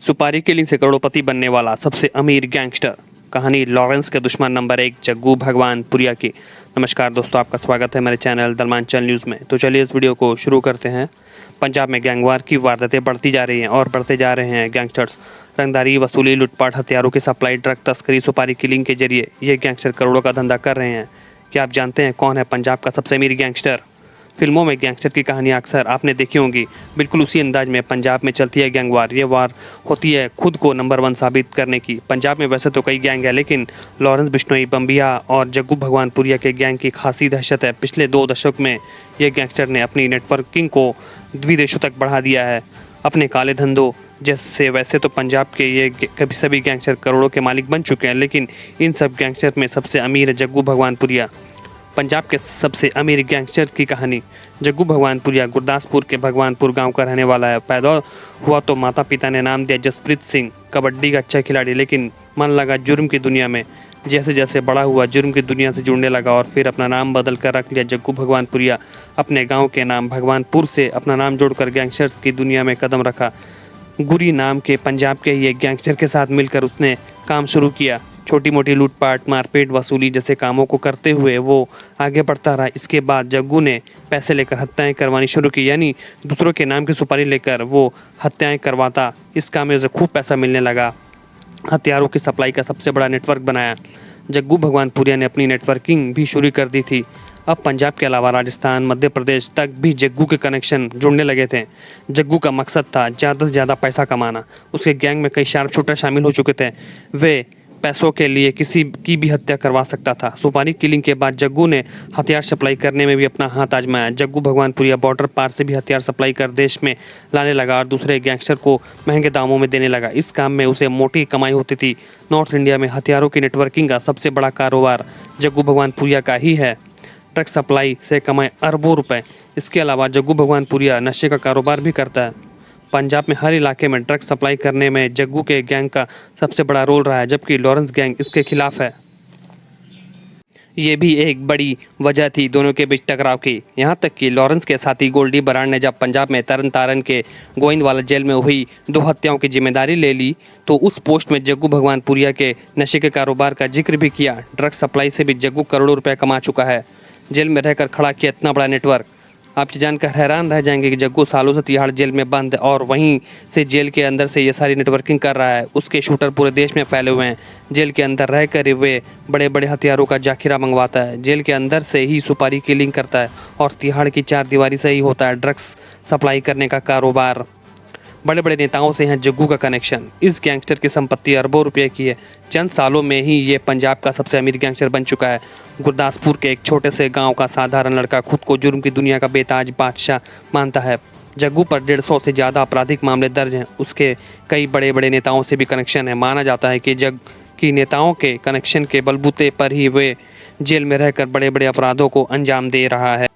सुपारी किलिंग से करोड़पति बनने वाला सबसे अमीर गैंगस्टर। कहानी लॉरेंस के दुश्मन नंबर 1 जग्गू भगवानपुरिया की। नमस्कार दोस्तों, आपका स्वागत है मेरे चैनल दलमांचल न्यूज़ में। तो चलिए इस वीडियो को शुरू करते हैं। पंजाब में गैंगवार की वारदातें बढ़ती जा रही हैं और बढ़ते जा रहे हैं गैंगस्टर्स। रंगदारी, वसूली, लूटपाट, हथियारों की सप्लाई, ड्रग तस्करी, सुपारी किलिंग के जरिए ये गैंगस्टर करोड़ों का धंधा कर रहे हैं। क्या आप जानते हैं कौन है पंजाब का सबसे अमीर गैंगस्टर? फिल्मों में गैंगस्टर की कहानियाँ अक्सर आपने देखी होंगी। बिल्कुल उसी अंदाज में पंजाब में चलती है गैंगवार। ये वार होती है खुद को नंबर 1 साबित करने की। पंजाब में वैसे तो कई गैंग है, लेकिन लॉरेंस बिश्नोई, बम्बिया और जग्गू भगवानपुरिया के गैंग की खासी दहशत है। पिछले 2 दशक में ये गैंगस्टर ने अपनी नेटवर्किंग को विदेशों तक बढ़ा दिया है। अपने काले धंधों जैसे वैसे तो पंजाब के ये कभी सभी गैंगस्टर करोड़ों के मालिक बन चुके हैं, लेकिन इन सब गैंगस्टर में सबसे अमीर है जग्गू भगवानपुरिया। पंजाब के सबसे अमीर गैंगस्टर की कहानी। जग्गू भगवानपुरिया गुरदासपुर के भगवानपुर गांव का रहने वाला है। पैदा हुआ तो माता पिता ने नाम दिया जसप्रीत सिंह, कबड्डी का अच्छा खिलाड़ी, लेकिन मन लगा जुर्म की दुनिया में। जैसे जैसे बड़ा हुआ जुर्म की दुनिया से जुड़ने लगा और फिर अपना नाम बदल कर रख लिया जग्गू भगवानपुरिया। अपने गाँव के नाम भगवानपुर से अपना नाम जोड़कर गैंगस्टर्स की दुनिया में कदम रखा। गुरी नाम के पंजाब के ही एक गैंगस्टर के साथ मिलकर उसने काम शुरू किया। छोटी मोटी लूटपाट, मारपीट, वसूली जैसे कामों को करते हुए वो आगे बढ़ता रहा। इसके बाद जग्गू ने पैसे लेकर हत्याएं करवानी शुरू की, यानी दूसरों के नाम की सुपारी लेकर वो हत्याएं करवाता। इस काम में उसे खूब पैसा मिलने लगा। हथियारों की सप्लाई का सबसे बड़ा नेटवर्क बनाया। जग्गू भगवानपुरिया ने अपनी नेटवर्किंग भी शुरू कर दी थी। अब पंजाब के अलावा राजस्थान, मध्य प्रदेश तक भी जग्गू के कनेक्शन जुड़ने लगे थे। जग्गू का मकसद था ज़्यादा से ज़्यादा पैसा कमाना। उसके गैंग में कई शार्प शूटर शामिल हो चुके थे। वे पैसों के लिए किसी की भी हत्या करवा सकता था। सुपारी किलिंग के बाद जग्गू ने हथियार सप्लाई करने में भी अपना हाथ आजमाया। जग्गू भगवानपुरिया बॉर्डर पार से भी हथियार सप्लाई कर देश में लाने लगा और दूसरे गैंगस्टर को महंगे दामों में देने लगा। इस काम में उसे मोटी कमाई होती थी। नॉर्थ इंडिया में हथियारों की नेटवर्किंग का सबसे बड़ा कारोबार जग्गू भगवानपुरिया का ही है। ड्रग सप्लाई से कमाए अरबों रुपए। इसके अलावा जग्गू भगवानपुरिया नशे का कारोबार भी करता है। पंजाब में हर इलाके में ड्रग सप्लाई करने में जग्गू के गैंग का सबसे बड़ा रोल रहा है, जबकि लॉरेंस गैंग इसके खिलाफ है। ये भी एक बड़ी वजह थी दोनों के बीच टकराव की। यहाँ तक कि लॉरेंस के साथी गोल्डी बराड़ ने जब पंजाब में तरन तारण के गोइंदवाला जेल में हुई 2 हत्याओं की जिम्मेदारी ले ली, तो उस पोस्ट में जग्गू भगवानपुरिया के नशे के कारोबार का जिक्र भी किया। ड्रग सप्लाई से भी जग्गू करोड़ों रुपए कमा चुका है। जेल में रहकर खड़ा किया इतना बड़ा नेटवर्क। आप जानकर हैरान रह जाएंगे कि जग्गू सालों से तिहाड़ जेल में बंद और वहीं से जेल के अंदर से ये सारी नेटवर्किंग कर रहा है। उसके शूटर पूरे देश में फैले हुए हैं। जेल के अंदर रहकर वे बड़े बड़े हथियारों का जाखिरा मंगवाता है। जेल के अंदर से ही सुपारी किलिंग करता है और तिहाड़ की 4 दीवारी से ही होता है ड्रग्स सप्लाई करने का कारोबार। बड़े बड़े नेताओं से हैं जग्गू का कनेक्शन। इस गैंगस्टर की संपत्ति अरबों रुपए की है। चंद सालों में ही ये पंजाब का सबसे अमीर गैंगस्टर बन चुका है। गुरदासपुर के एक छोटे से गांव का साधारण लड़का खुद को जुर्म की दुनिया का बेताज बादशाह मानता है। जग्गू पर 150 से ज़्यादा आपराधिक मामले दर्ज हैं। उसके कई बड़े बड़े नेताओं से भी कनेक्शन है। माना जाता है कि नेताओं के कनेक्शन के बलबूते पर ही वे जेल में रहकर बड़े बड़े अपराधों को अंजाम दे रहा है।